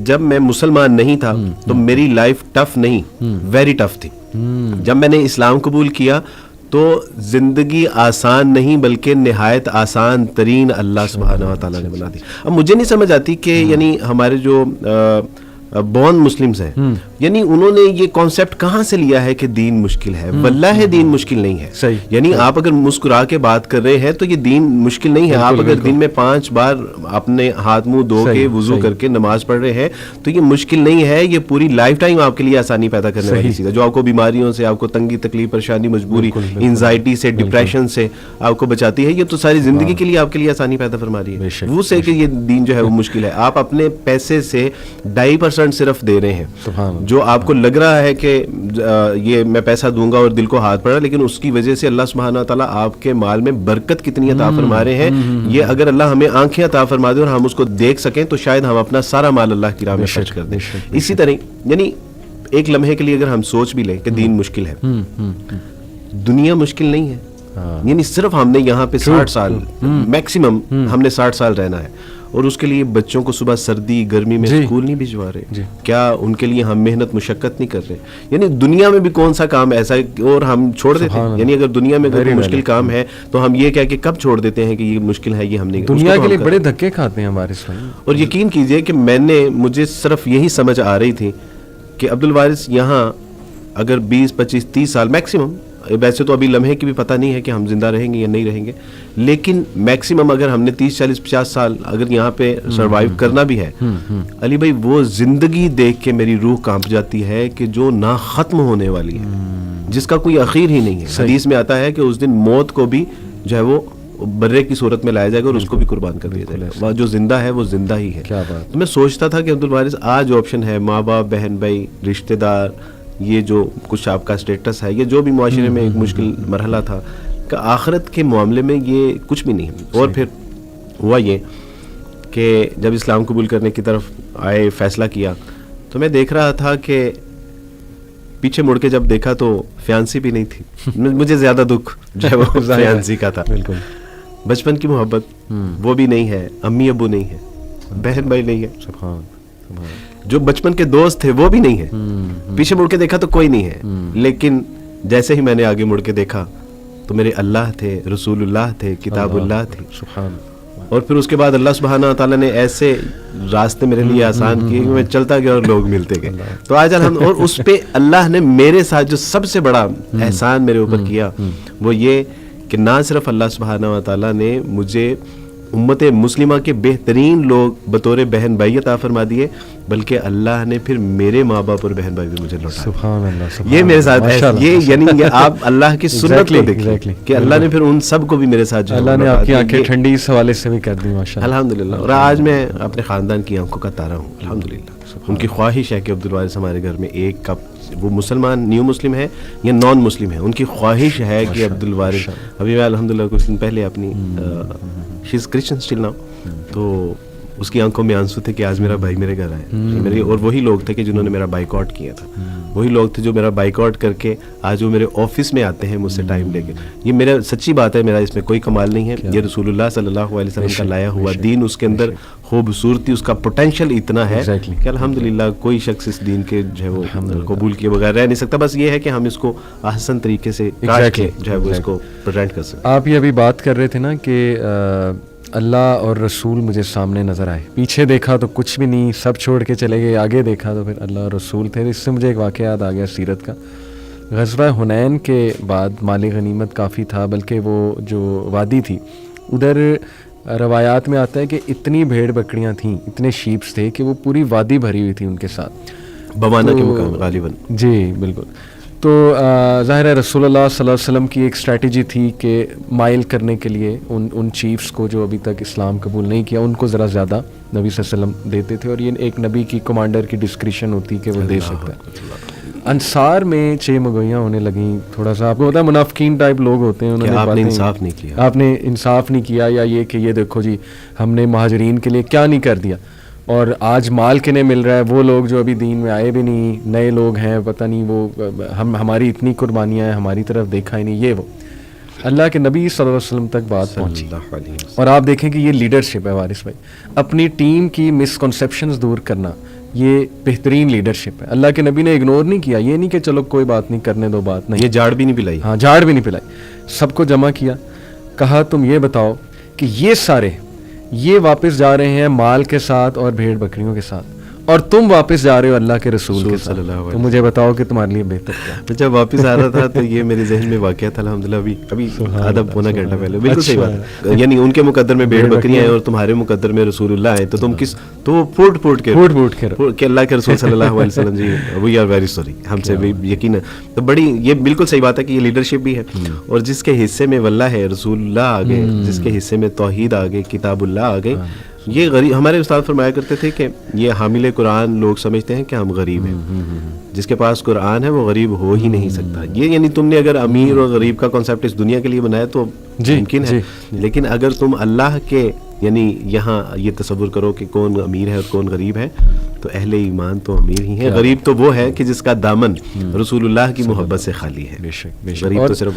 جب میں مسلمان نہیں تھا تو میری لائف ٹف نہیں، ویری ٹف تھی. جب میں نے اسلام قبول کیا تو زندگی آسان نہیں بلکہ نہایت آسان ترین اللہ سبحانہ و تعالیٰ نے بنا دی. اب مجھے نہیں سمجھ آتی کہ یعنی ہمارے جو بورن مسلمز ہیں، یعنی انہوں نے یہ کانسیپٹ کہاں سے لیا ہے کہ دین مشکل ہے. واللہ دین مشکل نہیں ہے. یعنی آپ اگر مسکرا کے بات کر رہے ہیں تو یہ دین مشکل نہیں ہے. آپ اگر دن میں 5 بار اپنے ہاتھ منہ دھو کے وضو کر کے نماز پڑھ رہے ہیں تو یہ مشکل نہیں ہے. یہ پوری لائف ٹائم آپ کے لیے آسانی پیدا کرنے والی چیز ہے جو آپ کو بیماریوں سے، آپ کو تنگی تکلیف پریشانی مجبوری انزائٹی سے ڈپریشن سے آپ کو بچاتی ہے. یہ تو ساری زندگی کے لیے آپ کے لیے آسانی پیدا فرما رہی ہے. وہ سے کہ یہ دین جو ہے وہ مشکل ہے. آپ اپنے پیسے سے 2.5% صرف دے رہے ہیں جو آپ کو لگ رہا ہے کہ یہ میں پیسہ دوں گا اور دل کو ہاتھ پڑا، لیکن اس کی وجہ سے اللہ سبحانہ تعالیٰ آپ کے مال میں برکت کتنی عطا فرما رہے ہیں. یہ اگر اللہ ہمیں آنکھیں عطا فرما دے اور ہم اس کو دیکھ سکیں تو شاید ہم اپنا سارا مال اللہ کی راہ میں خرچ کر دیں. اسی طرح یعنی ایک لمحے کے لیے اگر ہم سوچ بھی لیں کہ دین مشکل ہے، دنیا مشکل نہیں ہے. یعنی صرف ہم نے یہاں پہ 60 سال میکسیمم ہم نے 60 سال رہنا ہے اور اس کے لیے بچوں کو صبح سردی گرمی میں اسکول نہیں بھجوا رہے. کیا ان کے لیے ہم محنت مشقت نہیں کر رہے؟ یعنی دنیا میں بھی کون سا کام ایسا ہے اور ہم چھوڑ دیتے ہیں. یعنی اگر دنیا میں کوئی مشکل کام ہے تو ہم یہ کہہ کے کب چھوڑ دیتے ہیں کہ یہ مشکل ہے، یہ ہم نہیں. دنیا کے لیے بڑے دھکے کھاتے ہیں ہمارے ساتھ. اور یقین کیجئے کہ مجھے صرف یہی سمجھ آ رہی تھی کہ عبدالوارث یہاں اگر 20 25 30 سال میکسیمم، ویسے تو ابھی لمحے کی بھی پتہ نہیں ہے کہ ہم زندہ رہیں گے یا نہیں رہیں گے، لیکن میکسیمم اگر ہم نے 30 40 50 سال اگر یہاں پہ سروائیو کرنا بھی ہے، علی بھائی وہ زندگی دیکھ کے میری روح کانپ جاتی ہے کہ جو نہ ختم ہونے والی ہے، جس کا کوئی اخیر ہی نہیں ہے. حدیث میں آتا ہے کہ اس دن موت کو بھی جو ہے وہ برے کی صورت میں لایا جائے گا اور اس کو بھی قربان کر دیا جائے گا. جو زندہ ہے وہ زندہ ہی ہے. تو میں سوچتا تھا کہ عبدالوارث آج آپشن ہے، ماں باپ بہن بھائی رشتہ دار، یہ جو کچھ آپ کا اسٹیٹس ہے، یہ جو بھی معاشرے میں ایک مشکل مرحلہ تھا کہ آخرت کے معاملے میں یہ کچھ بھی نہیں. اور پھر ہوا یہ کہ جب اسلام قبول کرنے کی طرف آئے، فیصلہ کیا، تو میں دیکھ رہا تھا کہ پیچھے مڑ کے جب دیکھا تو فیانسی بھی نہیں تھی. مجھے زیادہ دکھ جو ہے وہ فیانسی کا تھا. بالکل بچپن کی محبت وہ بھی نہیں ہے، امی ابو نہیں ہے، بہن بھائی نہیں ہے، جو بچپن کے دوست تھے وہ بھی نہیں ہے. پیچھے مڑ کے دیکھا تو کوئی نہیں ہے، لیکن جیسے ہی میں نے آگے مڑ کے دیکھا تو میرے اللہ تھے، رسول اللہ تھے، کتاب اللہ تھی. اور پھر اس کے بعد اللہ سبحانہ تعالیٰ نے ایسے راستے میرے لیے آسان کیے کہ میں چلتا گیا اور لوگ ملتے گئے. تو آج اور اس پہ اللہ نے میرے ساتھ جو سب سے بڑا احسان میرے اوپر کیا وہ یہ کہ نہ صرف اللہ سبحانہ تعالیٰ نے مجھے امت مسلمہ کے بہترین لوگ بطور بہن بھائی عطا فرما دیے، بلکہ اللہ نے پھر میرے ماں باپ اور بہن بھائی بھی مجھے لوٹا. سبحان اللہ. یہ میرے ساتھ ہے. یہ یعنی آپ اللہ کی سنت کو دیکھیں کہ اللہ نے پھر ان سب کو بھی میرے ساتھ اللہ نے آپ کی آنکھیں ٹھنڈی اس حوالے سے بھی کر دی ماشاءاللہ. الحمدللہ. اور آج میں اپنے خاندان کی آنکھوں کا تارا ہوں الحمدللہ. ان کی خواہش ہے کہ عبدالوارث ہمارے گھر میں ایک کپ، وہ مسلمان نیو مسلم ہے یا نان مسلم ہے، ان کی خواہش ہے کہ عبدالوارث، ابھی میں الحمدللہ کچھ دن پہلے اپنی شی از کرسچن اسٹل ناؤ، تو اس کی آنکھوں میں آنسو تھے کہ آج میرا بھائی میرے گھر آئے. اور وہی لوگ تھے کہ جنہوں نے میرا بائک آؤٹ کیا تھا، وہی لوگ تھے جو میرا بائک آؤٹ کر کے آج وہ میرے آفس میں آتے ہیں مجھ سے ٹائم لے کے. یہ میرا سچی بات ہے، میرا اس میں کوئی کمال نہیں ہے. یہ رسول اللہ صلی اللہ علیہ وسلم کا لایا ہوا دین، اس کے اندر خوبصورتی، اس کا پوٹینشیل اتنا ہے کہ الحمدللہ کوئی شخص اس دین کے جو ہے وہ قبول کیے بغیر رہ نہیں سکتا. بس یہ ہے کہ ہم اس کو احسن طریقے سے کاٹ کے جو ہے وہ اس کو پریزنٹ کر سکیں. آپ یہ ابھی بات کر رہے تھے نا کہ اللہ اور رسول مجھے سامنے نظر آئے، پیچھے دیکھا تو کچھ بھی نہیں، سب چھوڑ کے چلے گئے، آگے دیکھا تو پھر اللہ اور رسول تھے. اس سے مجھے ایک واقعہ یاد آ گیا سیرت کا. غزوہ حنین کے بعد مال غنیمت کافی تھا، بلکہ وہ جو وادی تھی ادھر روایات میں آتا ہے کہ اتنی بھیڑ بکریاں تھیں، اتنے شیپس تھے کہ وہ پوری وادی بھری ہوئی تھی ان کے ساتھ، بوانا کے مقام غالباً. جی بالکل. تو ظاہر ہے رسول اللہ صلی اللہ علیہ وسلم کی ایک اسٹریٹجی تھی کہ مائل کرنے کے لیے ان چیفس کو جو ابھی تک اسلام قبول نہیں کیا ان کو ذرا زیادہ نبی صلی اللہ علیہ وسلم دیتے تھے، اور یہ ایک نبی کی کمانڈر کی ڈسکریشن ہوتی کہ وہ دے سکتا ہے. انصار میں 6 مگویاں ہونے لگیں. تھوڑا سا آپ کو پتا ہے منافقین ٹائپ لوگ ہوتے ہیں، انہوں نے آپ نے انصاف نہیں کیا، آپ نے انصاف نہیں کیا، یا یہ کہ یہ دیکھو جی ہم نے مہاجرین کے لیے کیا نہیں کر دیا، اور آج مال کنہیں مل رہا ہے. وہ لوگ جو ابھی دین میں آئے بھی نہیں، نئے لوگ ہیں، پتہ نہیں وہ ہماری اتنی قربانیاں ہیں، ہماری طرف دیکھا ہی نہیں. یہ وہ اللہ کے نبی صلی اللہ علیہ وسلم تک بات پہنچی. اور آپ دیکھیں کہ یہ لیڈرشپ ہے وارث بھائی، اپنی ٹیم کی مسکنسیپشنز دور کرنا یہ بہترین لیڈرشپ ہے. اللہ کے نبی نے اگنور نہیں کیا, یہ نہیں کہ چلو کوئی بات نہیں, کرنے دو بات, نہیں, یہ جھاڑ بھی نہیں پلائی. ہاں, جھاڑ بھی نہیں پلائی, سب کو جمع کیا, کہا تم یہ بتاؤ کہ یہ سارے یہ واپس جا رہے ہیں مال کے ساتھ اور بھیڑ بکریوں کے ساتھ, اور تم واپس جا رہے ہو اللہ کے رسول کے ساتھ, تو مجھے بتاؤ کہ تمہارے لیے بہتر کیا. میں جب واپس آ رہا تھا تو یہ میرے ذہن میں واقعہ تھا, الحمدللہ ابھی آدھا پونا گھنٹہ پہلے. بالکل صحیح بات, یعنی ان کے مقدر میں بھیڑ بکریاں ہیں اور تمہارے مقدر میں رسول اللہ ہے, تو تم کس, تو وہ پھوٹ کے کہ اللہ کے رسول صلی اللہ علیہ وسلم جی وی آر ویری سوری, ہم سے بھی یقین ہے. تو بڑی یہ بالکل صحیح بات ہے کہ یہ لیڈرشپ بھی ہے, اور جس کے حصے میں واللہ ہے, رسول اللہ آ گئے, جس کے حصے میں توحید آ گئے, کتاب اللہ آ گئے. یہ غریب, ہمارے استاد فرمایا کرتے تھے کہ یہ حامل قرآن لوگ سمجھتے ہیں کہ ہم غریب ہیں, جس کے پاس قرآن ہے وہ غریب ہو ہی نہیں سکتا. یہ یعنی تم نے اگر امیر اور غریب کا کنسیپٹ اس دنیا کے لیے بنایا تو ممکن ہے, لیکن اگر تم اللہ کے یعنی یہاں یہ تصور کرو کہ کون امیر ہے اور کون غریب ہے, تو اہل ایمان تو امیر ہی ہیں. غریب تو وہ ہے کہ جس کا دامن رسول اللہ کی محبت سے خالی ہے. غریب تو صرف